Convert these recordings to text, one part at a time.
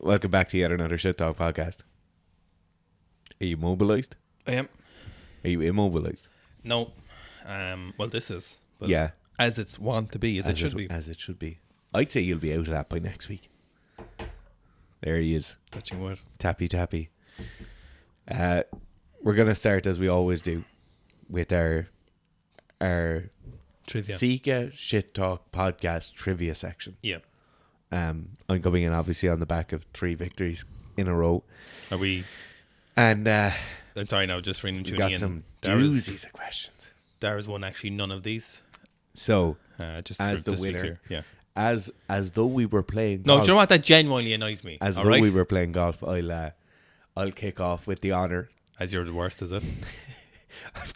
Welcome back to yet another Shit Talk podcast. Are you mobilised? I am. Are you immobilised? No. Well, this is. But Yeah. As it's want to be, as it should be. As it should be. I'd say you'll be out of that by next week. There he is. Touching wood. Tappy, tappy. We're going to start, as we always do, with our Trivia. Sika Shit Talk podcast trivia section. Yeah. I'm coming in, obviously, on the back of 3 victories in a row. Are we... And I'm sorry now, just for anyone we've tuning got in. some doozies of questions. Dara's won actually none of these. So, Just as for the this week winner, here. Yeah. as though we were playing No, golf, do you know what? That genuinely annoys me. as All though right? we were playing golf, I'll kick off with the honour. As you're the worst, is it? I've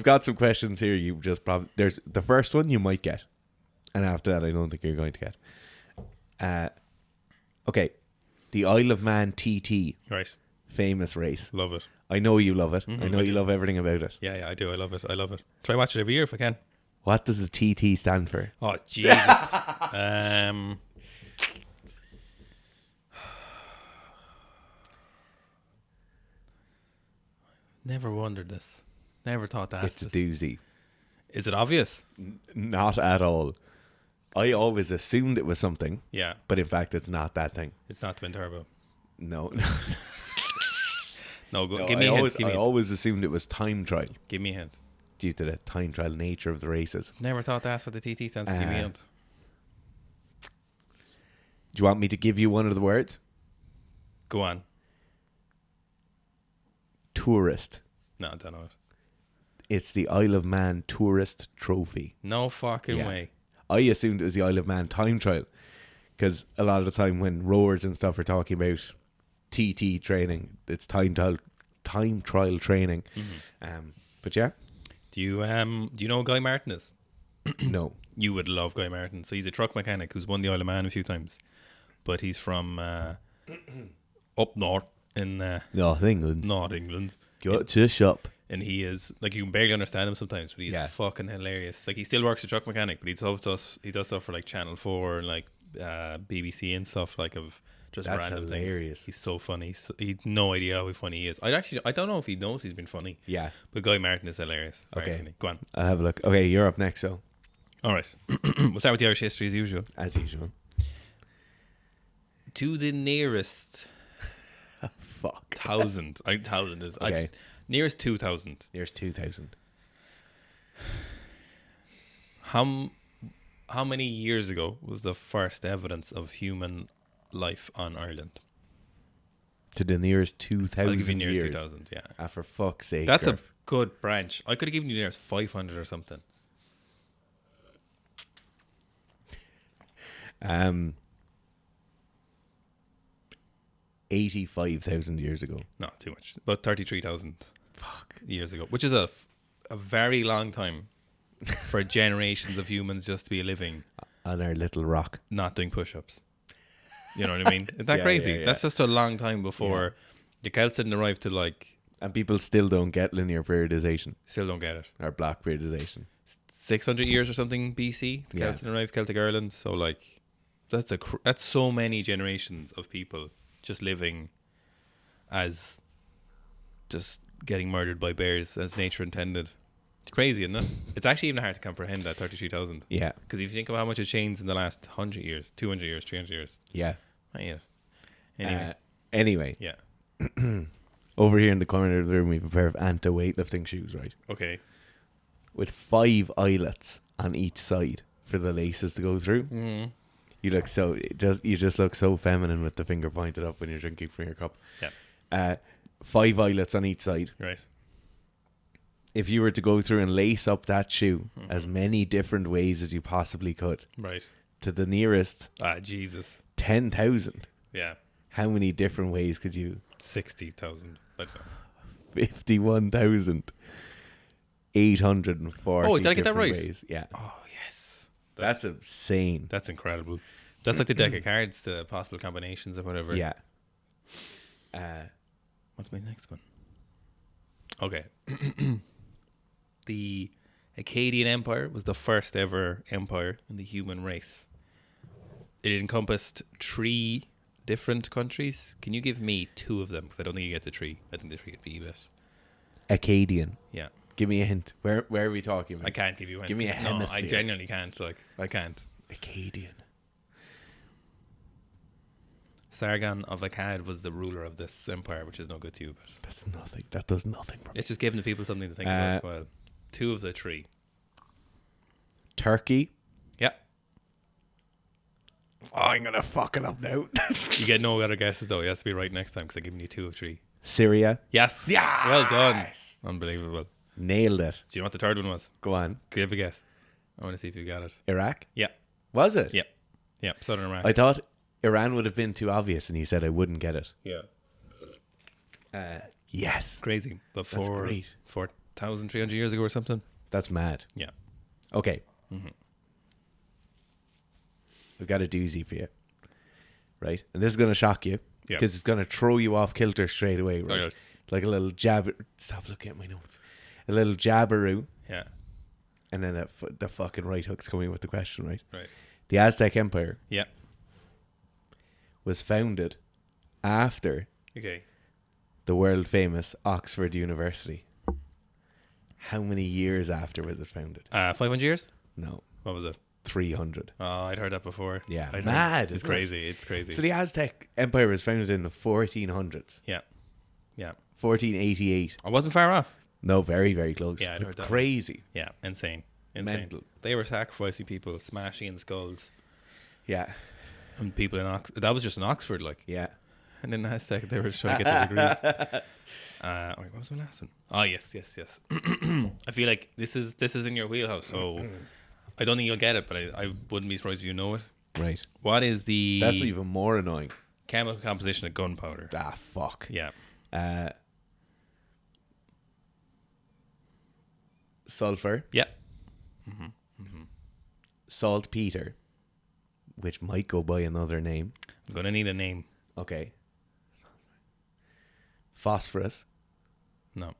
got some questions here. You just probably there's the first one you might get, and after that I don't think you're going to get. Okay, the Isle of Man TT, Right. famous race. Love it. I know you love it. Mhm, I know I you do. love everything about it. Yeah, I do. I love it. I love it. Try watch it every year if I can. What does the TT stand for? Oh, Jesus. Never wondered this. Never thought to It's ask a this. doozy. Is it obvious? Not at all. I always assumed it was something, Yeah. but in fact it's not that thing. It's not Twin Turbo. No. No, go, No, give me a hint. I always assumed it was time trial Give me a hint. due to the time trial nature of the races. Never thought to ask what the TT stands for. Give me a hint. Do you want me to give you one of the words? Go on. Tourist. No, I don't know it. It's the Isle of Man Tourist Trophy. No fucking Yeah. way. I assumed it was the Isle of Man time trial because a lot of the time when rowers and stuff are talking about TT training, it's time trial training. But yeah, Do you know who Guy Martin is? no. You would love Guy Martin. So he's a truck mechanic who's won the Isle of Man a few times, but he's from up north in North England. North England. Go to the shop. And he is like, you can barely understand him sometimes, but he's Yeah. fucking hilarious. Like, he still works a truck mechanic, but he does stuff for like Channel 4 and like BBC and stuff, like of just That's random hilarious. things. He's so funny. He's no idea how funny he is. I don't know if he knows he's been funny, Yeah. but Guy Martin is hilarious. Very Okay. funny. Go on. I'll have a look. Okay, you're up next, so All right. We'll start with the Irish history as usual. as usual. To the nearest Fuck. thousand. Thousand is Okay. nearest 2,000. There's 2,000. How many years ago was the first evidence of human life on Ireland? To the nearest I'll give you 2,000 nearest years. 2,000, yeah. Ah, for fuck's sake. That's a Garth. good branch. I could have given you nearest 500 or something. 85,000 years ago. No, too much. About 33,000 Fuck. years ago, which is a very long time for generations of humans just to be living, On our little rock. not doing push-ups. You know what I mean? Isn't that Yeah, crazy? yeah, yeah. That's just a long time before the Celts didn't arrive to, like, And people still don't get linear periodization still don't get it. or block periodization. 600 years or something BC, the Yeah. Celts didn't arrive, Celtic Ireland. So, like, that's so many generations of people just living as just getting murdered by bears as nature intended. It's crazy, isn't it? It's actually even hard to comprehend that 33,000. Yeah. Because if you think about how much has changed in the last 100 years, 200 years, 300 years. Yeah. Not yet. Anyway. Anyway, Yeah. over here in the corner of the room, we have a pair of Anta weightlifting shoes, right? Okay. With 5 eyelets on each side for the laces to go through. Mm-hmm. You just look so feminine with the finger pointed up when you're drinking from your cup. Yeah. 5 eyelets on each side. Right. If you were to go through and lace up that shoe as many different ways as you possibly could Right. to the nearest Ah, Jesus. 10,000, Yeah. how many different ways could you? 60,000. 51,840. Oh, did I get that different right? Ways. Yeah. Oh, yes. That's insane. That's incredible. That's like the deck of cards, the possible combinations or whatever. Yeah. What's my next one? Okay. The Akkadian Empire was the first ever empire in the human race. It encompassed 3 different countries. Can you give me 2 of them? Because I don't think you get the 3. I think the 3 would be a bit. Akkadian. Yeah. Give me a hint. Where are we talking about? I can't give you a hint. Give me a No, hemisphere. I genuinely can't. Like, I can't. Akkadian. Sargon of Akkad was the ruler of this empire, which is no good to you. But That's nothing. That does nothing. Bro. it's just giving the people something to think about. Well, 2 of the 3. Turkey. Yeah. Oh, I'm gonna fuck it up now. You get no other guesses though. You have to be right next time because I'm giving you 2 of 3. Syria. Yes. Yeah. Well done. Unbelievable. Nailed it. Do you know what the third one was? Go on. Give a guess. I want to see if you got it. Iraq. Yeah. Was it? Yeah. Yeah. Southern Iraq. I thought Iran would have been too obvious, and you said I wouldn't get it. Yeah. Yes. Crazy. But That's great. 4,300 years ago or something. That's mad. Yeah. Okay. We've got a doozy for you. Right? And this is going to shock you. Yeah. Because it's going to throw you off kilter straight away. Right? Right. Like a little jab. Stop looking at my notes. A little jabberoo. Yeah. And then the fucking right hook's coming with the question, right? Right. The Aztec Empire Yeah. was founded after Okay. the world famous Oxford University. How many years after was it founded? 500 years? No, What was it? 300. Oh, I'd heard that before. Yeah, I'd mad, It's isn't it? crazy. It's crazy. So the Aztec Empire was founded in the 1400s. Yeah. Yeah. 1488. I wasn't far off. No, very, very close. Yeah, I'd heard that. Crazy. Yeah. Insane. Mental. They were sacrificing people, smashing in skulls. Yeah, And people in Oxford. That was just in Oxford, like. yeah. And then last second they were trying to get their degrees. Wait, what was my last one? Oh, yes. I feel like this is in your wheelhouse, so I don't think you'll get it, but I wouldn't be surprised if you know it. Right. What is the That's even more annoying. chemical composition of gunpowder? Ah, fuck. Yeah. Sulfur, Yeah. saltpeter, which might go by another name. I'm going to need a name. Okay. Phosphorus. No.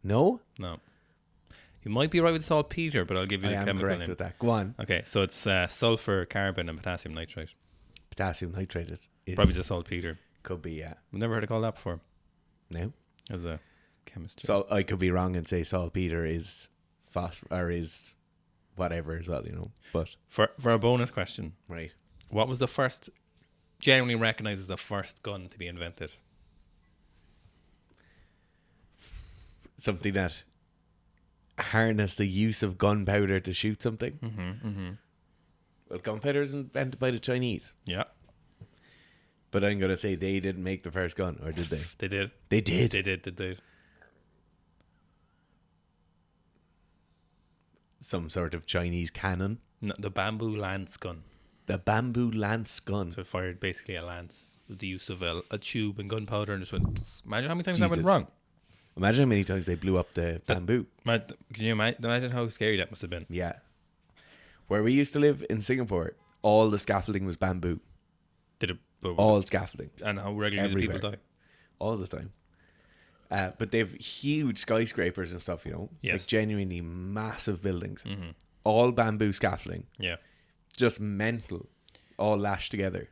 No? No. You might be right with saltpeter, but I'll give you I the am chemical correct name. with that. Go on. Okay, so it's sulfur, carbon, and potassium nitrate. Potassium nitrate is Probably just saltpeter. could be, yeah. I've never heard it called that before No? as a chemist. So I could be wrong and say saltpeter is or is whatever as well, you know. But For a bonus question, right. what was the first, generally recognized as the first gun to be invented? Something that harnessed the use of gunpowder to shoot something. Well, gunpowder is invented by the Chinese. Yeah, But I'm going to say they didn't make the first gun, or did they? they did. They did. They did. Some sort of Chinese cannon. No, the bamboo lance gun. The bamboo lance gun. So it fired basically a lance with the use of a tube and gunpowder and just went. Imagine how many times that went Jesus. wrong. Imagine how many times they blew up the bamboo. Can you imagine how scary that must have been? Yeah. Where we used to live in Singapore, all the scaffolding was bamboo. Did it? All scaffolding. And how regularly did people die? All the time. But they've huge skyscrapers and stuff, you know. Yes. Like genuinely massive buildings. All bamboo scaffolding. Yeah. Just mental. All lashed together.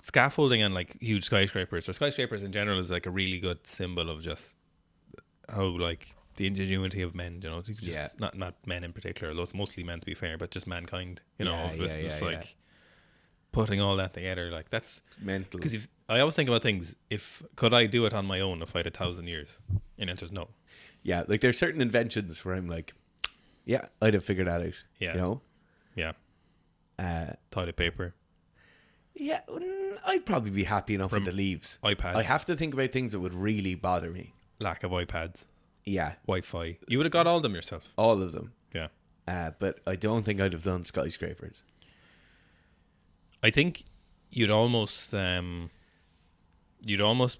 Scaffolding and like huge skyscrapers. So skyscrapers in general is like a really good symbol of just how like the ingenuity of men, you know. Just, Yeah. Not men in particular, although it's mostly men to be fair, but just mankind, you know. Yeah, It's yeah, like putting all that together, like that's Mental. because I always think about things. If could I do it on my own if I had 1,000 years? And the answer is no. Yeah, like there's certain inventions where I'm like, yeah, I'd have figured that out. Yeah. You know? Yeah. Toilet paper, Yeah, I'd probably be happy enough with the leaves. iPads. I have to think about things that would really bother me. lack of iPads, Yeah, Wi-Fi. You would have got all of them yourself. all of them. Yeah. But I don't think I'd have done skyscrapers. I think you'd almost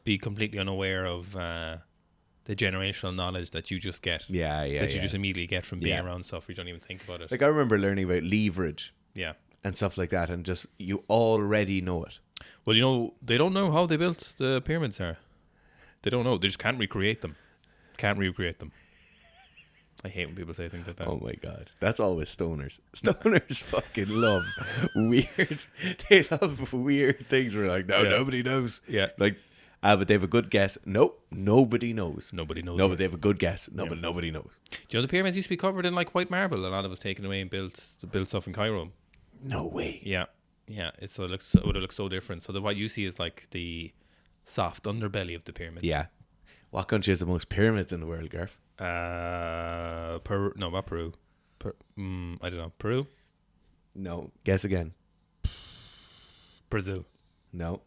be completely unaware of the generational knowledge that you just get. Yeah. That you just immediately get from being Yeah. around stuff. You don't even think about it. Like I remember learning about leverage Yeah. and stuff like that, and just you already know it. Well, you know, they don't know how they built the pyramids there. They don't know. They just can't recreate them. I hate when people say things like that. Oh my god, that's always stoners. Stoners fucking love weird. They love weird things. We're like, no, Yeah. nobody knows. Yeah. Like, but they have a good guess. Nope, nobody knows. Nobody knows. No, what- but they have a good guess. No, but nobody knows. Do you know the pyramids used to be covered in like white marble? A lot of it was taken away and built stuff in Cairo. No way. Yeah, yeah. It would have looked so different. So what you see is like the soft underbelly of the pyramids. Yeah. What country has the most pyramids in the world, Garth? Peru? No, not Peru. I don't know. Peru, No. Guess again. Brazil, No.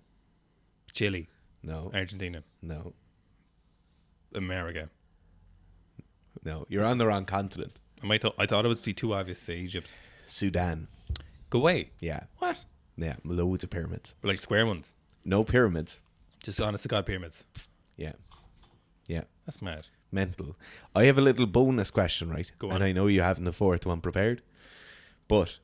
Chile, No. Argentina, No. America. No. You're on the wrong continent. I thought it would be too obvious to say Egypt. Sudan. Go away. Yeah. What? Yeah. Loads of pyramids. Like square ones. No pyramids. Just honest to God pyramids. Yeah. Yeah. That's mad. Mental. I have a little bonus question, right? Go on. And I know you haven't the fourth one prepared, but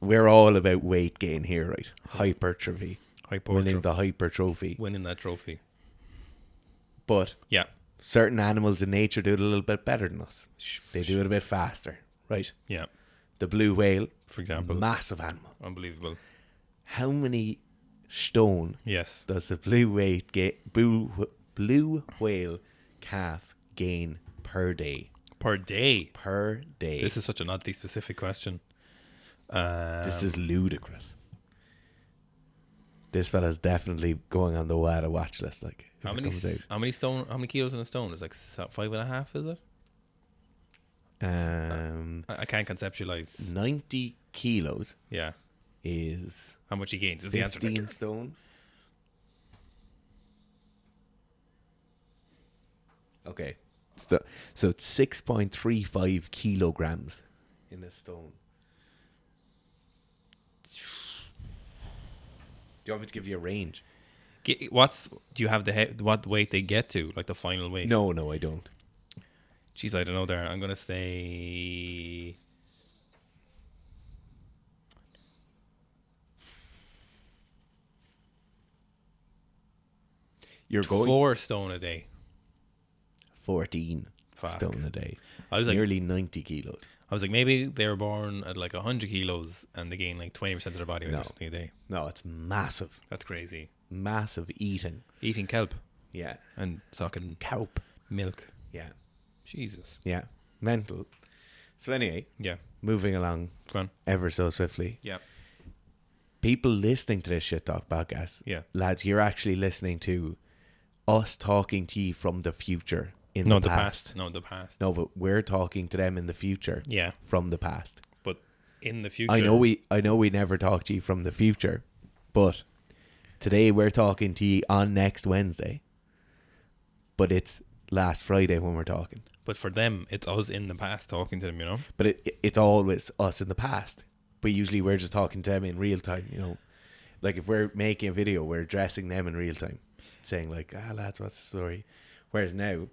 we're all about weight gain here, right? Hypertrophy. Winning the hypertrophy. Winning that trophy. But Yeah. certain animals in nature do it a little bit better than us. They do it a bit faster, right? Yeah. The blue whale, For example. massive animal. Unbelievable. How many stone Yes. does the blue whale calf gain per day? Per day. Per day. This is such an oddly specific question. This is ludicrous. This fella's definitely going on the WADA watch list. Like, if how it many comes out. how many kilos in a stone? It's like 5.5, is it? I can't conceptualize. 90 kilos Yeah. is How much he gains is the answer. 15 stone. Okay. So it's 6.35 kilograms in a stone. Do you want me to give you a range? Do you have what weight they get to, like the final weight? No, I don't. Jeez, I don't know there. I'm going to say... You're going 4 stone a day. 14 Fuck. stone a day. I was like, Nearly 90 kilos. maybe they were born at like 100 kilos and they gain like 20% of their body weight No. or something a day. No, it's massive. That's crazy. Massive eating. Eating kelp Yeah. and sucking Kelp. milk. Yeah. Jesus. Yeah. Mental. So anyway, Yeah. moving along Go on. ever so swiftly. Yeah. People listening to this Shit Talk podcast, Yeah. lads, you're actually listening to us talking to you from the future in No, the past. No, the past. No, but we're talking to them in the future Yeah. from the past. But in the future. I know we never talk to you from the future, but today we're talking to you on next Wednesday. But it's last Friday when we're talking. But for them, it's us in the past talking to them, you know? But it's always us in the past. But usually we're just talking to them in real time, you know. Like if we're making a video, we're addressing them in real time, saying like, lads, what's the story? Whereas now,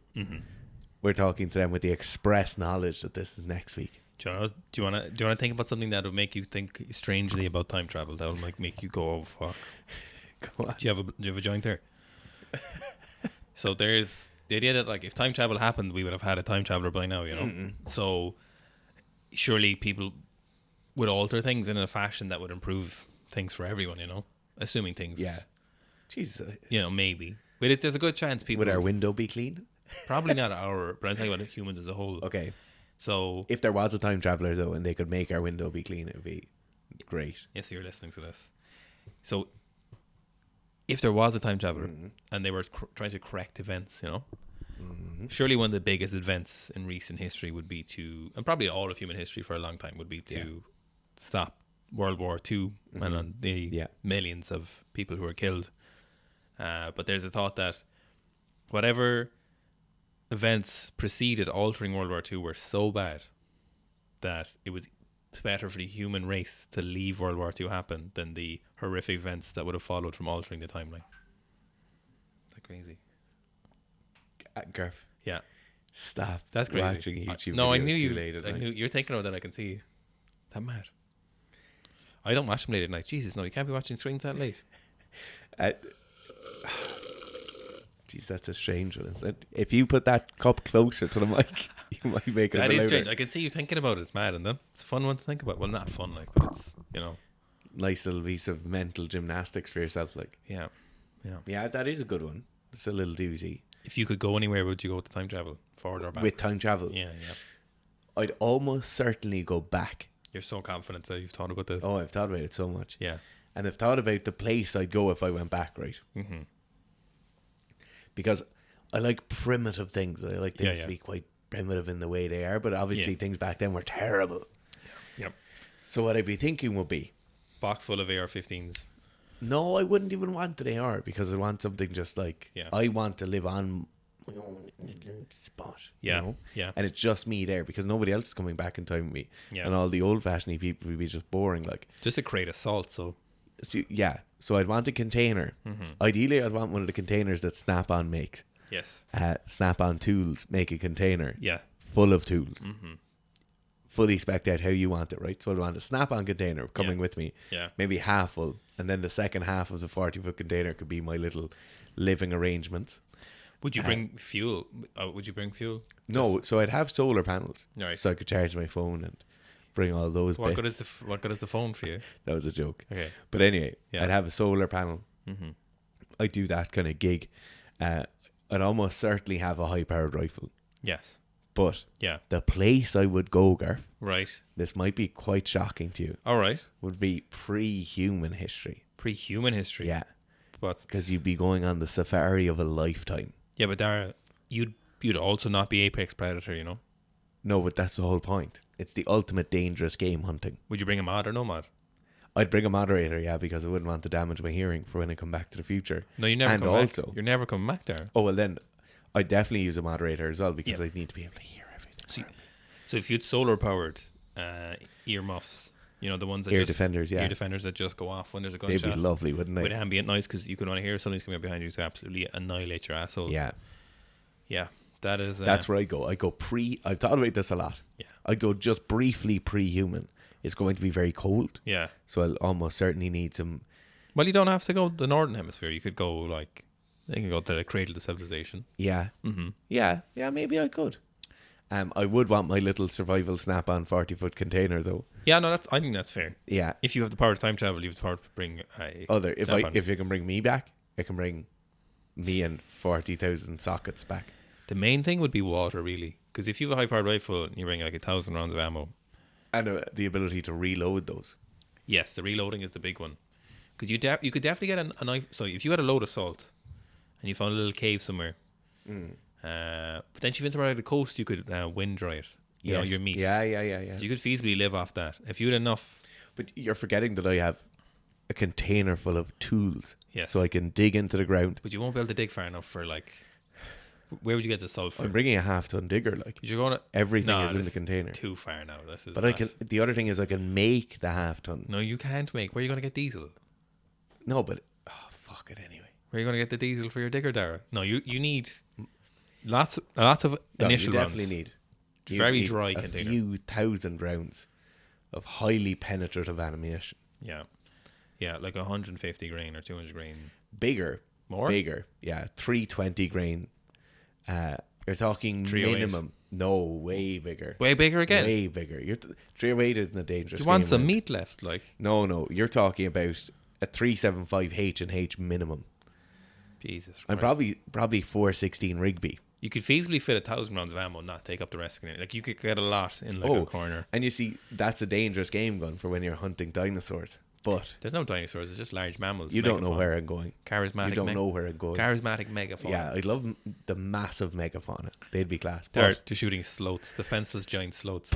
we're talking to them with the express knowledge that this is next week. Do you want to think about something that would make you think strangely about time travel? That would like make you go, oh fuck. Go on. Do you have a joint there? So there's the idea that like if time travel happened, we would have had a time traveler by now, you know. So surely people would alter things in a fashion that would improve things for everyone, you know. Assuming things, Yeah. Jesus. you know, maybe. But there's a good chance people Would our window be clean? probably not but I'm talking about humans as a whole. Okay. So If there was a time traveler though, and they could make our window be clean, it would be great. yes, you're listening to this. So if there was a time traveler and they were trying to correct events, you know, surely one of the biggest events in recent history would be and probably all of human history for a long time would be to stop World War II and on the millions of people who were killed. But there's a thought that whatever events preceded altering World War II were so bad that it was better for the human race to leave World War II happen than the horrific events that would have followed from altering the timeline. Is that crazy? Garth, Yeah, stop. that's crazy. Watching YouTube No, I videos knew too you. late at I night. knew you're thinking of that. I can see. That mad. I don't watch them late at night. Jesus, no, you can't be watching screens that late. Uh, Jeez, that's a strange one, isn't it? If you put that cup closer to the mic, you might make it. That a bit is louder. strange. I can see you thinking about it. It's mad, and then it's a fun one to think about. Well, not fun, like, but it's, you know, Nice little piece of mental gymnastics for yourself, like. yeah. Yeah, that is a good one. It's a little doozy. If you could go anywhere, would you go to time travel, forward or back? With time travel, Yeah. I'd almost certainly go back. You're so confident that you've thought about this. Oh, I've thought about it so much. Yeah. And I've thought about the place I'd go if I went back, right? Mm-hmm. Because I like primitive things. I like things Yeah. to be quite primitive in the way they are, but obviously things back then were terrible. Yep. So what I'd be thinking would be, Box full of AR-15s. no, I wouldn't even want an AR because I want something just like, Yeah. I want to live on my own little spot. Yeah. You know? Yeah. And it's just me there because nobody else is coming back in time with me. Yeah. And all the old-fashioned people would be just boring. Like, Just to create assault, so. So I'd want a container. Ideally, I'd want one of the containers that Snap-on makes. Yes. Snap-on tools make a container Yeah. full of tools. Fully spec'd out how you want it, right? So I'd want a Snap-on container coming with me. Yeah. Maybe half full. And then the second half of the 40-foot container could be my little living arrangements. Would you bring fuel? Would you bring fuel? No, so I'd have solar panels. Right. So I could charge my phone and bring all those What bits. good is the phone for you? That was a joke. Okay. But anyway, Yeah. I'd have a solar panel. Mm-hmm. I'd do that kind of gig. I'd almost certainly have a high-powered rifle. Yes. But Yeah. the place I would go, Garth, Right. this might be quite shocking to you, All right. would be pre-human history. Pre-human history. Yeah, But because you'd be going on the safari of a lifetime. yeah, but Dara, you'd also not be apex predator, you know. No, but that's the whole point. It's the ultimate dangerous game hunting. Would you bring a mod or no mod? I'd bring a moderator, yeah, because I wouldn't want to damage my hearing for when I come back to the future. No, you never And come also- back. You're never coming back, Dara. Oh, well then, I'd definitely use a moderator as well because Yeah. I'd need to be able to hear everything. So if you'd solar powered earmuffs, you know, the ones that Ear just, defenders, yeah. ear defenders that just go off when there's a They'd gunshot be lovely, wouldn't they? with ambient noise, because you could want to hear something's coming up behind you to absolutely annihilate your asshole. Yeah. Yeah. That is. That's where I go. I go I've thought about this a lot. Yeah. I go just briefly pre-human. It's going to be very cold, Yeah. so I'll almost certainly need some. Well, you don't have to go to the northern hemisphere. You could go like, you can go to the cradle to civilization. Yeah, Mm-hmm. yeah. Maybe I could. I would want my little survival Snap-on 40-foot container though. Yeah, no, I think that's fair. Yeah. If you have the power to time travel, you have the power to bring a If Snap-on. you can bring me back, I can bring me and 40,000 sockets back. The main thing would be water, really, because if you have a high-powered rifle and you bring like 1,000 rounds of ammo, And the ability to reload those. yes, the reloading is the big one. Because you could definitely get a knife. So if you had a load of salt and you found a little cave somewhere, potentially somewhere out of the coast, you could wind dry it. You know, your meat. Yeah. You could feasibly live off that if you had enough. But you're forgetting that I have a container full of tools. Yes. So I can dig into the ground. But you won't be able to dig far enough for like. Where would you get the salt from? I'm bringing a half-ton digger, like. You're going to, Everything is in this the container. Too far now. This is. But not- the other thing is I can make the half-ton. No, you can't make. Where are you going to get diesel? No, but fuck it anyway. Where are you going to get the diesel for your digger, Dara? No, you need lots of initial you rounds. definitely need. You Very need dry a container. few thousand rounds of highly penetrative ammunition. Yeah, like 150 grain or 200 grain. Bigger. More? Bigger. Yeah, 320 grain. You're talking 308. minimum. No, way bigger. Way bigger again. Way bigger. 308 isn't a dangerous. You want game, some right? meat left, like. No. You're talking about a 375 H&H minimum. Jesus Christ. And probably 416 Rigby. You could feasibly fit 1,000 rounds of ammo and not take up the rest of it. Like, you could get a lot in like a corner. And you see, that's a dangerous game gun for when you're hunting dinosaurs. But There's no dinosaurs. It's just large mammals. you don't know megafauna. where I'm going. Charismatic. You don't know where I'm going. Charismatic megafauna. Yeah, I'd love the massive megafauna. They'd be class. They're But shooting sloats, defenseless giant sloats.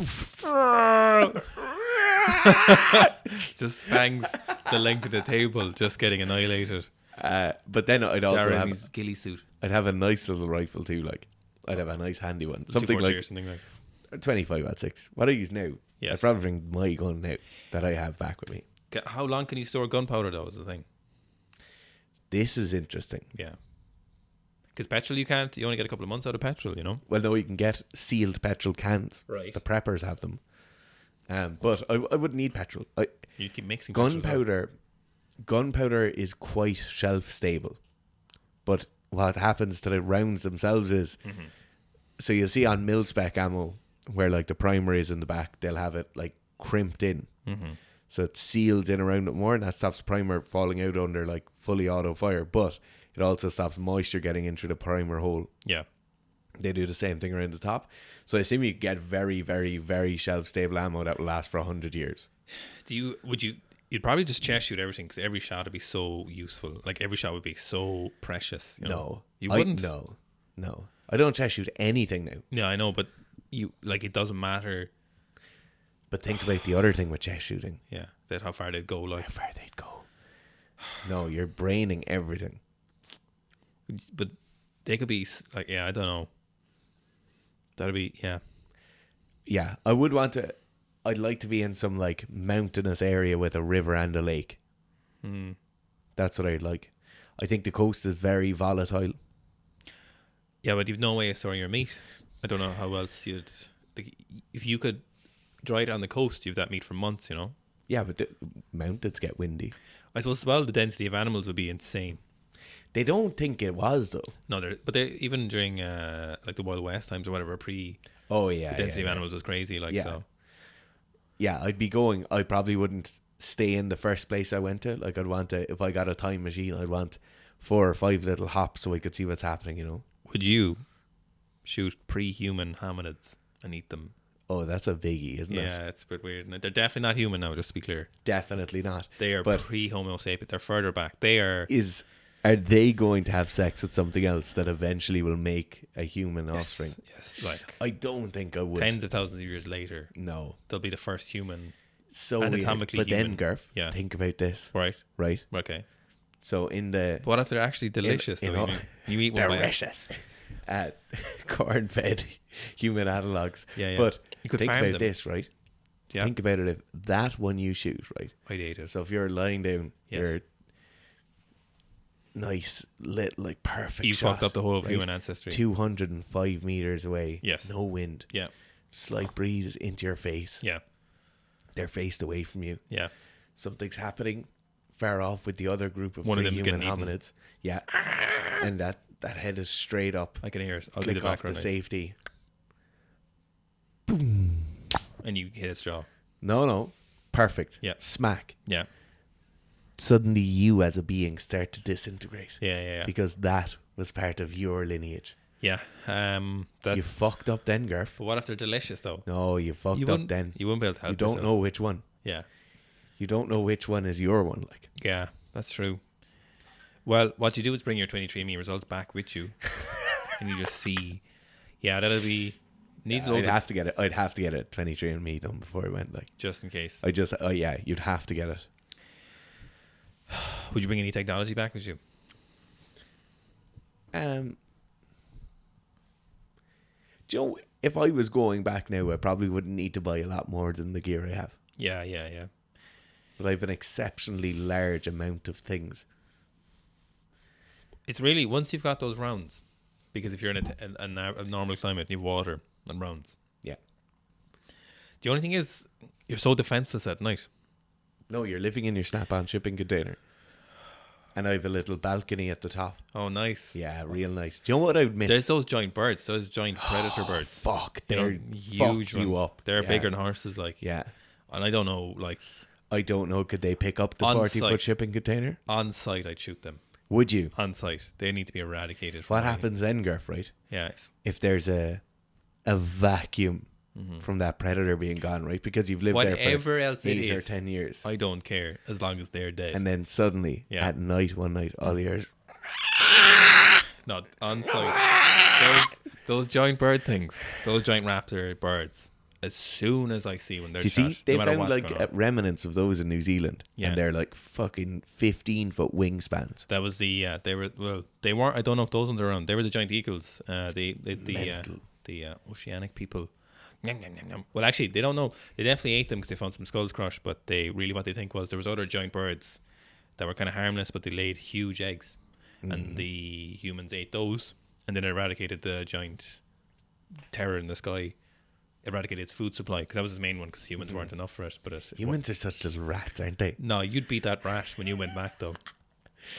Just hangs the length of the table, just getting annihilated. but then I'd also Darren in have his ghillie suit. I'd have a nice little rifle too. Like I'd have a nice handy one, something 240 like or something like. 25-06. What I use now. Yes. I'd probably bring my gun now that I have back with me. How long can you store gunpowder though? Is the thing. This is interesting. Yeah. Because petrol you can't. You only get a couple of months out of petrol. You know. Well, no, you can get sealed petrol cans. Right. The preppers have them. But I wouldn't need petrol. You keep mixing petrol as well. Gunpowder is quite shelf stable, but what happens to the rounds themselves is, so you'll see on mil-spec ammo where like the primer is in the back, they'll have it like crimped in. So it seals in around it more, and that stops primer falling out under like fully auto fire, but it also stops moisture getting into the primer hole. Yeah. They do the same thing around the top. So I assume you get very, very, very shelf stable ammo that will last for 100 years. You'd probably just chest shoot everything, because every shot would be so useful. Like every shot would be so precious. You know? No. You wouldn't? No. I don't chest shoot anything now. Yeah, I know, but it doesn't matter. But think about the other thing with chest shooting. Yeah, that how far they'd go. Like how far they'd go. No, you're braining everything. But they could be like, yeah, I don't know. That'd be, yeah. Yeah, I would want to. I'd like to be in some like mountainous area with a river and a lake. That's what I'd like. I think the coast is very volatile. Yeah, but you've no way of storing your meat. I don't know how else you'd. Like, if you could dry it on the coast, you've that meat for months, you know? Yeah, but the mountains get windy. I suppose, well, the density of animals would be insane. They don't think it was, though. No, they even during like the Wild West times or whatever, the density of animals was crazy. Like, so. Yeah, I probably wouldn't stay in the first place I went to. Like, I'd want to, if I got a time machine, I'd want 4 or 5 little hops so I could see what's happening, you know? Would you shoot pre-human hominids and eat them? Oh, that's a biggie, isn't it? Yeah, it's a bit weird. They're definitely not human now, just to be clear. Definitely not. They are pre-Homo sapien. They're further back. Are they going to have sex with something else that eventually will make a human offspring? Yes, like I don't think I would. Tens of thousands of years later, no, they'll be the first human. So anatomically weird. But human. then, Garth, think about this. Right. Okay. So in the what if they're actually delicious? You eat one delicious. Corn-fed human analogues. Yeah. But you could think farm about them. this, right? Yeah. Think about it. If that one you shoot, right? I'd eat it. So if you're lying down, you're nice, lit, like perfect. You shot, fucked up the whole of human ancestry. 205 meters away. Yes. No wind. Yeah. Slight breeze into your face. Yeah. They're faced away from you. Yeah. Something's happening far off with the other group of one of human them's hominids. Yeah. And that head is straight up. I can hear it. I'll click do the off the background safety. Boom. And you hit its jaw. No. Perfect. Yeah. Smack. Yeah. Suddenly you as a being start to disintegrate. Yeah. Because that was part of your lineage. Yeah. You fucked up then, Garth. But what if they're delicious though? No, you fucked up then. You wouldn't be able to help You don't know which one. Yeah. You don't know which one is your one. Like. Yeah, that's true. Well, what you do is bring your 23andMe results back with you. And you just see. Yeah, that'll be... I'd have to get it. I'd have to get it 23andMe done before I went. Like, just in case. You'd have to get it. Would you bring any technology back with you? Do you know, if I was going back now, I probably wouldn't need to buy a lot more than the gear I have. Yeah. But I have an exceptionally large amount of things. It's really, once you've got those rounds, because if you're in a normal climate, you have water and rounds. Yeah. The only thing is, you're so defenseless at night. No, you're living in your Snap-on shipping container. And I have a little balcony at the top. Oh, nice. Yeah, real nice. Do you know what I would miss? There's those giant birds, those giant predator birds. Fuck, they're huge you ones. up. They're bigger than horses, like. Yeah. And I don't know, like. I don't know, could they pick up the 40-foot shipping container? On site, I'd shoot them. Would you? On site. They need to be eradicated. What happens then, Garth, right? Yeah. If there's a vacuum from that predator being gone, right? Because you've lived there for else 8 or 10 years. I don't care as long as they're dead. And then suddenly, at night, one night, all yours. Not on site. Those giant bird things, those giant raptor birds. As soon as I see one, they're. Do you see? They found like remnants of those in New Zealand, and they're like fucking 15-foot wingspans. That was the. They weren't. I don't know if those ones are around. They were the giant eagles. The oceanic people. Well, actually, they don't know. They definitely ate them because they found some skulls crushed. But what they think was there was other giant birds that were kind of harmless, but they laid huge eggs, and the humans ate those, and then eradicated the giant terror in the sky. Eradicated its food supply because that was his main one because humans weren't enough for it. But humans are such little rats, aren't they? No, you'd beat that rat when you went back though.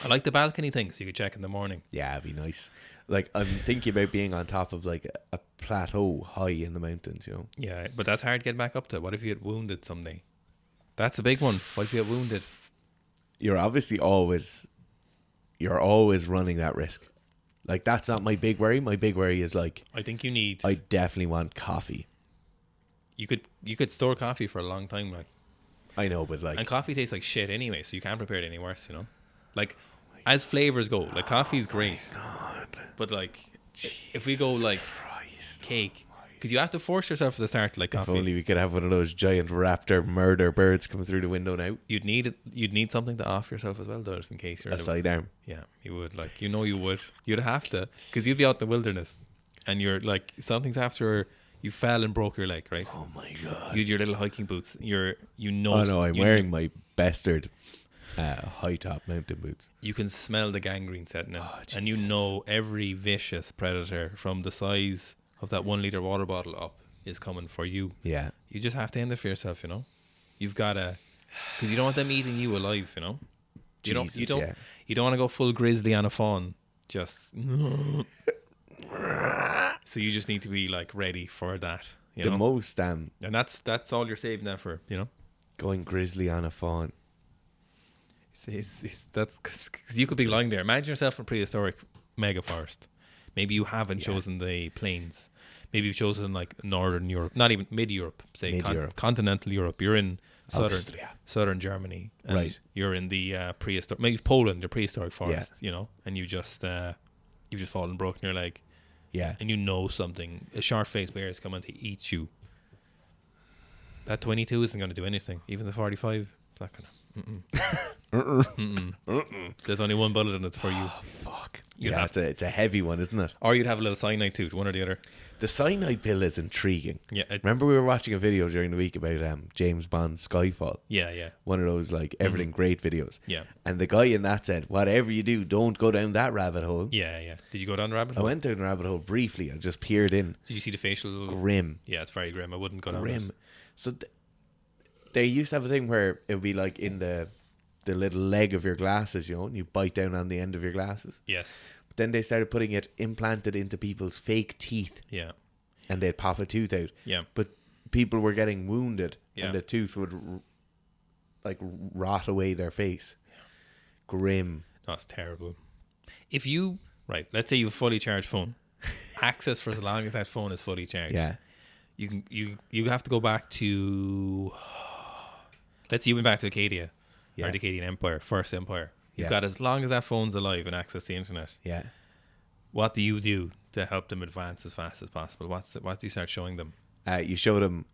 I like the balcony thing, so you could check in the morning. Yeah, it'd be nice. Like, I'm thinking about being on top of like a plateau high in the mountains, you know. Yeah, but that's hard to get back up to. What if you get wounded someday? That's a big one. What if you get wounded? You're obviously always running that risk. Like, that's not my big worry. My big worry is like, I think you need. I definitely want coffee. You could store coffee for a long time, like. I know, but like, And coffee tastes like shit anyway, so you can't prepare it any worse, you know. Like, as flavors go, like coffee's great, but like, if we go like cake, because you have to force yourself to start like if coffee. only we could have one of those giant raptor murder birds coming through the window now. You'd need it. You'd need something to off yourself as well, though, just in case you're A sidearm. Yeah, you would. Like, you know, you would. You'd have to, because you'd be out in the wilderness, and you're like, something's after you fell and broke your leg, right? Oh my god! You'd your little hiking boots. Oh no, I'm wearing my bastard high top mountain boots. You can smell the gangrene setting in, and you Jesus. know every vicious predator from the size of that 1 liter water bottle up is coming for you. Yeah. You just have to end it for yourself, you know. You've got to, because you don't want them eating you alive, you know. You don't want to go full grizzly on a fawn. Just so you just need to be like ready for that. You know? Most and that's all you're saving that for, you know. going grizzly on a fawn. That's because you could be lying there. Imagine yourself in a prehistoric mega forest. Maybe you haven't chosen the plains. Maybe you've chosen like Northern Europe, not even mid-Europe, say continental Europe. You're in southern Germany, and right? You're in the prehistoric, maybe Poland, the prehistoric forest, you know, and you've just fallen broken your leg, and you know something. A sharp-faced bear is coming to eat you. That 22 isn't going to do anything. Even the 45, it's not going to. There's only one bullet and it's for you. Oh, fuck. It's a heavy one, isn't it? Or you'd have a little cyanide too, one or the other. The cyanide pill is intriguing. Yeah. Remember we were watching a video during the week about James Bond's Skyfall? Yeah. One of those like everything great videos. Yeah. And the guy in that said, whatever you do, don't go down that rabbit hole. Yeah. Did you go down the rabbit hole? I went down the rabbit hole briefly. I just peered in. Did you see the facial? Grim. Yeah, it's very grim. I wouldn't go down it. So they used to have a thing where it would be like in the little leg of your glasses, you know, and you bite down on the end of your glasses. Yes. But then they started putting it implanted into people's fake teeth. Yeah. And they'd pop a tooth out. Yeah. But people were getting wounded and the tooth would like rot away their face. Yeah. Grim. That's terrible. If you, let's say you have a fully charged phone, access for as long as that phone is fully charged. Yeah. You have to go back to, let's say you went back to Acadia. Or the Acadian Empire, First Empire. You've got as long as that phone's alive and access the internet. Yeah. What do you do to help them advance as fast as possible? What do you start showing them? You show them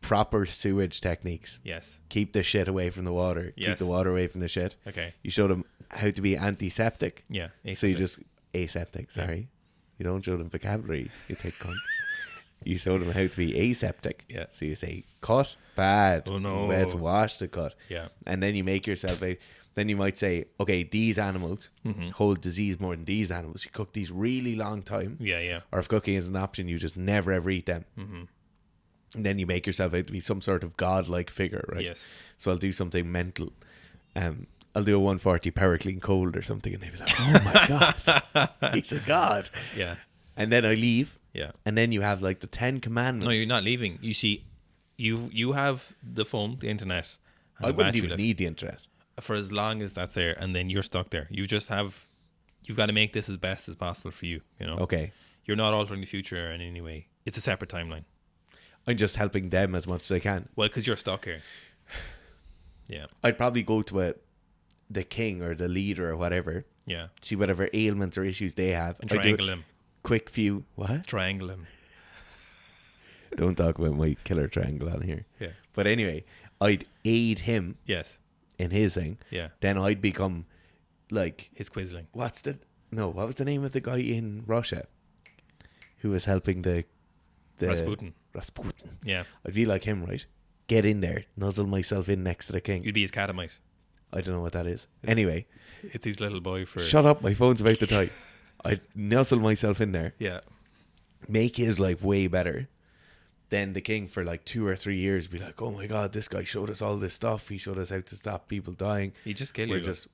proper sewage techniques. Yes. Keep the shit away from the water. Yes. Keep the water away from the shit. Okay. You show them how to be antiseptic. Yeah. Aseptic. So you just aseptic. Sorry, you don't show them vocabulary. You take cunt. You show them how to be aseptic. Yeah. So you say cut, bad. Oh no. Let's wash the cut. Yeah. And then you make yourself a. Then you might say, okay, these animals hold disease more than these animals. You cook these really long time. Yeah. Or if cooking is an option, you just never ever eat them. Mm-hmm. And then you make yourself out to be some sort of godlike figure, right? Yes. So I'll do something mental. I'll do a 140 power clean cold or something, and they'll be like, "Oh my god, he's a god." Yeah. And then I leave. Yeah. And then you have like the 10 commandments. No, you're not leaving. You see, you have the phone, the internet. I wouldn't even need the internet for as long as that's there, and then you're stuck there. You've got to make this as best as possible for you. You know. Okay. You're not altering the future in any way. It's a separate timeline. I'm just helping them as much as I can. Well, because you're stuck here. Yeah. I'd probably go to the king or the leader or whatever. Yeah. See whatever ailments or issues they have. And triangle him. Quick few. What? Triangle him. Don't talk about my killer triangle on here. Yeah. But anyway, I'd aid him. Yes. In his thing. Yeah. Then I'd become like his quisling. What was the name of the guy in Russia who was helping the Rasputin. Yeah. I'd be like him, right? Get in there, nuzzle myself in next to the king. You'd be his catamite. I don't know what that is. Anyway. It's his little boy for... Shut up, my phone's about to die. I'd nuzzle myself in there. Yeah. Make his life way better. Then the king for like 2 or 3 years be like, oh my god, this guy showed us all this stuff. He showed us how to stop people dying. He just killed We're you. just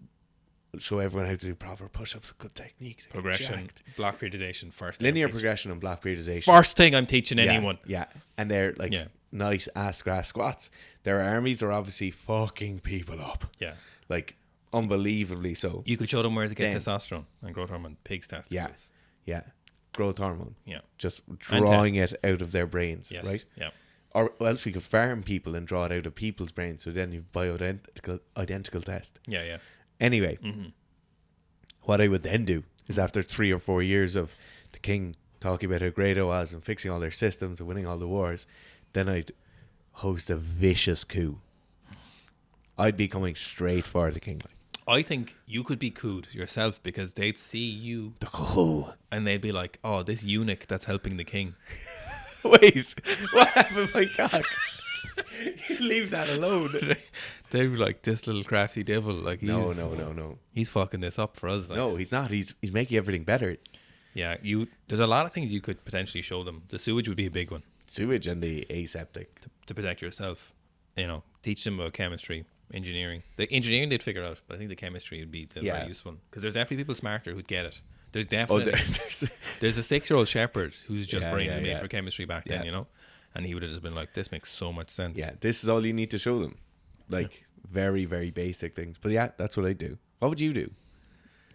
show everyone how to do proper push-ups, good technique, Progression, block periodization, first. linear progression and block periodization. First thing I'm teaching anyone. Yeah, and they're like nice ass grass squats. Their armies are obviously fucking people up. Yeah. Like unbelievably so. You could show them where to get testosterone and growth hormone, pig's testicles. Yeah. Growth hormone. Yeah. Just drawing it out of their brains, Yes. right? Yeah. Or else we could farm people and draw it out of people's brains. So then you've identical test. Yeah, yeah. Anyway, what I would then do is after 3 or 4 years of the king talking about how great it was and fixing all their systems and winning all the wars, then I'd host a vicious coup. I'd be coming straight for the king. I think you could be cooed yourself because they'd see you The coup. and they'd be like, oh, this eunuch that's helping the king. Wait, what happened to my cock? You leave that alone. They'd be like, this little crafty devil. Like, No. He's fucking this up for us. Like. No, he's not. He's making everything better. Yeah, there's a lot of things you could potentially show them. The sewage would be a big one. Sewage and the aseptic. To protect yourself. You know, teach them about chemistry, engineering. The engineering they'd figure out, but I think the chemistry would be the very useful. Because there's definitely people smarter who'd get it. There's definitely there's a 6-year-old shepherd who's just brain made for chemistry back then, you know, and he would have just been like, "This makes so much sense." Yeah, this is all you need to show them, like very very basic things. But yeah, that's what I do. What would you do?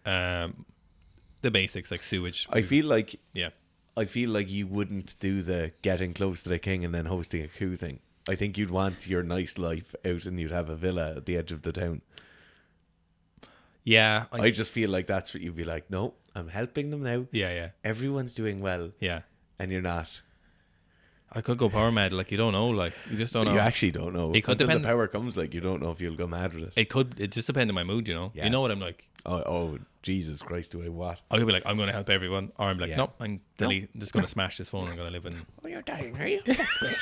The basics like sewage. I feel like you wouldn't do the getting close to the king and then hosting a coup thing. I think you'd want your nice life out and you'd have a villa at the edge of the town. Yeah, I just feel like that's what you'd be like. No, I'm helping them now. Yeah. Everyone's doing well. Yeah. And you're not. I could go power mad, like you don't know, like you just don't know. You actually don't know. It could Until depend. the power comes, like you don't know if you'll go mad with it. It just depends on my mood, you know. Yeah. You know what I'm like. Oh, Jesus Christ, do I what? I could be like, I'm going to help everyone, or I'm like, no, I'm just going to smash this phone. I'm going to live in. Oh, you're dying, are you? That's great.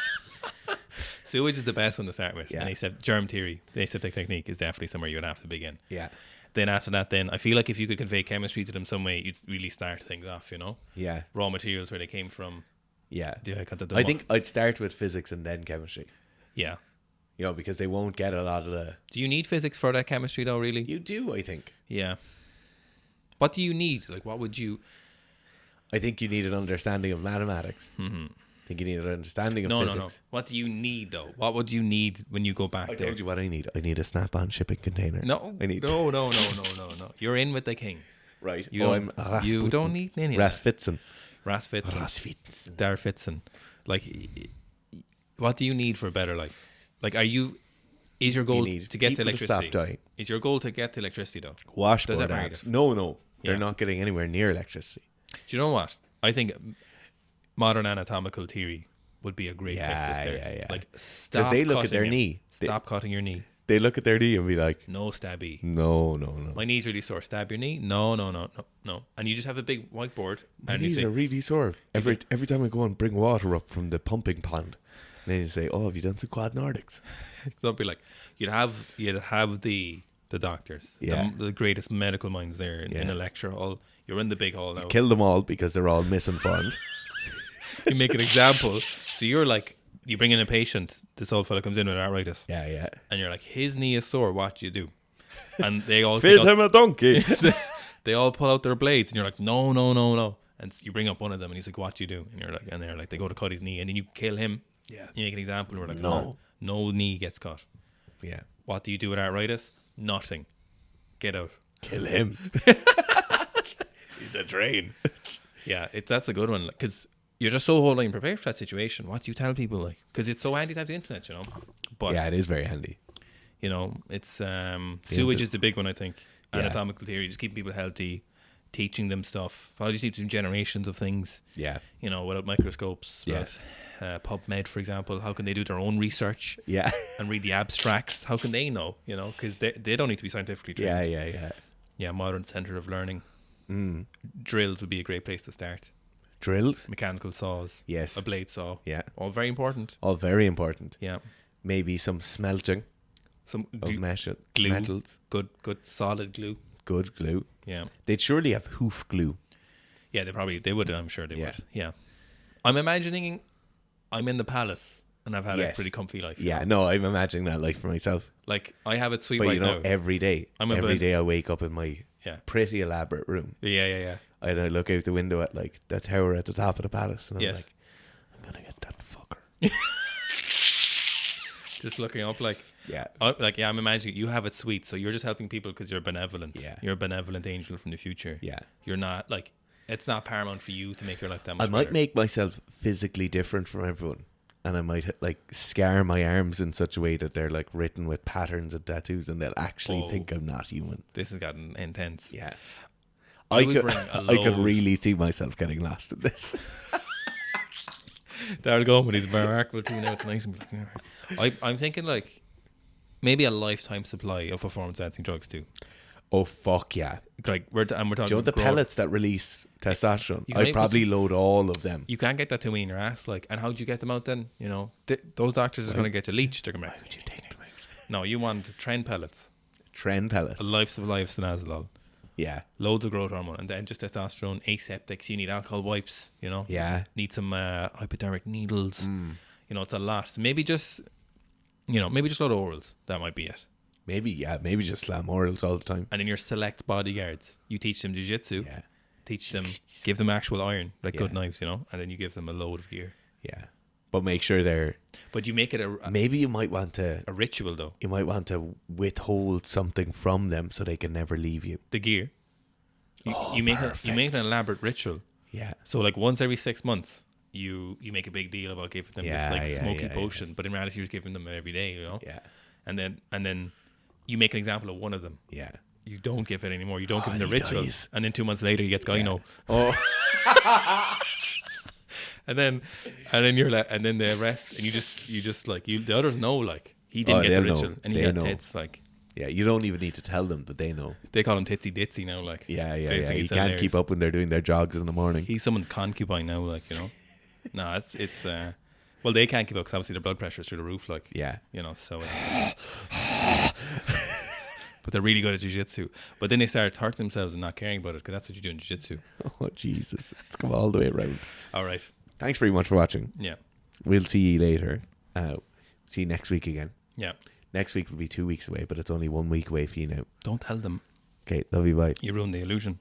Sewage is the best one to start with, Yeah. and germ theory, the aseptic technique is definitely somewhere you would have to begin. Yeah. Then after that, I feel like if you could convey chemistry to them some way, you'd really start things off, you know. Yeah. Raw materials, where they came from. Yeah. I I think I'd start with physics and then chemistry. Yeah. You know, because they won't get a lot of the... Do you need physics for that chemistry though, really? You do, I think. Yeah. What do you need? Like, what would you... I think you need an understanding of mathematics. Mm-hmm. I think you need an understanding of physics. No. What do you need though? What would you need when you go back I there? told you what I need. I need a snap-on shipping container. No. I need... No. You're in with the king. Right. You don't need any of that. Rasfitzen. Darfitzen. Like, what do you need for a better life? Like, is your goal to get to electricity? Stop dying. Is your goal to get to electricity though? Washboard Does that matter? apps. No. They're Yeah. not getting anywhere near electricity. Do you know what? I think modern anatomical theory would be a great place to start. Yeah. Like, stop. they look at their knee. Stop cutting your knee. They look at their knee and be like, No stabby. no. My knee's really sore. Stab your knee? No. And you just have a big whiteboard. My and you knees say, are really sore. Every time I go and bring water up from the pumping pond, and then you say, "Oh, have you done some quad Nordics?" Don't be like, you'd have the doctors, the greatest medical minds there in a lecture hall. You're in the big hall now. Kill them all because they're all misinformed. You make an example. So you're like, you bring in a patient. This old fella comes in with arthritis. Yeah. And you're like, his knee is sore. What do you do? And they all Feed him a donkey. they all pull out their blades, and you're like, no. And you bring up one of them, and he's like, what do you do? And they're like, they go to cut his knee, and then you kill him. Yeah. You make an example. And we're like, No. no knee gets cut. Yeah. What do you do with arthritis? Nothing. Get out. Kill him. He's a drain. Yeah, that's a good one, because you're just so wholly prepared for that situation. What do you tell people, like? Because it's so handy to have the internet, you know. But yeah, it is very handy. you know, it's sewage is the big one, I think. Anatomical theory, just keeping people healthy, teaching them stuff. Probably just teaching generations of things. Yeah. You know, without microscopes. Yeah. PubMed, for example, how can they do their own research? Yeah. And read the abstracts? How can they know? You know, because they don't need to be scientifically trained. Yeah. Yeah, modern center of learning. Drills would be a great place to start. Drills? Mechanical saws. Yes. A blade saw. Yeah. All very important. All very important. Yeah. Maybe some smelting Some of glue. metals. Good solid glue. Good glue. Yeah. They'd surely have hoof glue. Yeah, they would. I'm sure they Yeah. would. Yeah. I'm imagining I'm in the palace and I've had a Yes. pretty comfy life. Yeah, no, I'm imagining that life for myself. Like I have it sweet But right you know, now. every day I wake up in my Yeah. pretty elaborate room, Yeah. and I look out the window at like the tower at the top of the palace, and I'm Yes. like, I'm gonna get that fucker. Just looking up like, Yeah, I'm imagining you have it sweet. So you're just helping people because you're benevolent. Yeah. You're a benevolent angel from the future. yeah. You're not like, it's not paramount for you to make your life that I much might better. make myself physically different from everyone, and I might like scar my arms in such a way that they're like written with patterns and tattoos, and they'll actually Whoa. think I'm not human. This has gotten intense. Yeah, I would bring a I could load. really see myself getting lost in this. Daryl going with his remarkable team out tonight. And be like, all right. I'm thinking like maybe a lifetime supply of performance enhancing drugs too. Oh fuck yeah! Like we're talking. Do you know the grow- pellets that release testosterone? You can I'd probably load all of them. You can't get that to me in your ass. Like, and how'd you get them out then? You know, those doctors are going to get you leached. They're going to be like, Would you take them out? no, you want trend pellets, Trend pellets. a life supply of stanazolol, Yeah, loads of growth hormone, and then just testosterone, aseptics. You need alcohol wipes. You know, yeah. need some hypodermic needles. Mm. You know, it's a lot. So maybe just a load of orals. That might be it. Maybe just slam orals all the time. And in your select bodyguards, you teach them jiu-jitsu, Yeah, teach them, give them actual iron, like good Yeah. knives, you know, and then you give them a load of gear. yeah. But make sure they're. But you make it Maybe you might want to. a ritual, though. You might want to withhold something from them so they can never leave you. The gear. You make an elaborate ritual. Yeah, So like once every 6 months, you make a big deal about giving them Yeah, this like yeah, smoky yeah, potion, but in reality you're just giving them every day, you know. yeah, And then you make an example of one of them. yeah. You don't give it anymore. You don't give him the he ritual, dies. and then 2 months later he gets gyno. Oh, And then you're like, and then the rest, and you just like the others know like he didn't Oh, get the they'll know. ritual, and he They got know. tits. Like yeah. You don't even need to tell them, but they know. they call him Titsy Ditsy now. Like Yeah. They think He it's can't hilarious. keep up when they're doing their jogs in the morning. He's someone's concubine now. Like you know, no, it's well they can't keep up because obviously their blood pressure's through the roof. Like Yeah, you know, so it's, but they're really good at jiu-jitsu. But then they start hurting themselves and not caring about it because that's what you do in jiu-jitsu. Oh Jesus! Let's go all the way around. All right, Thanks very much for watching. yeah, We'll see you later. See you next week again. yeah. Next week will be 2 weeks away, but it's only 1 week away for you now. Don't tell them. Okay, love you. Bye. You ruined the illusion.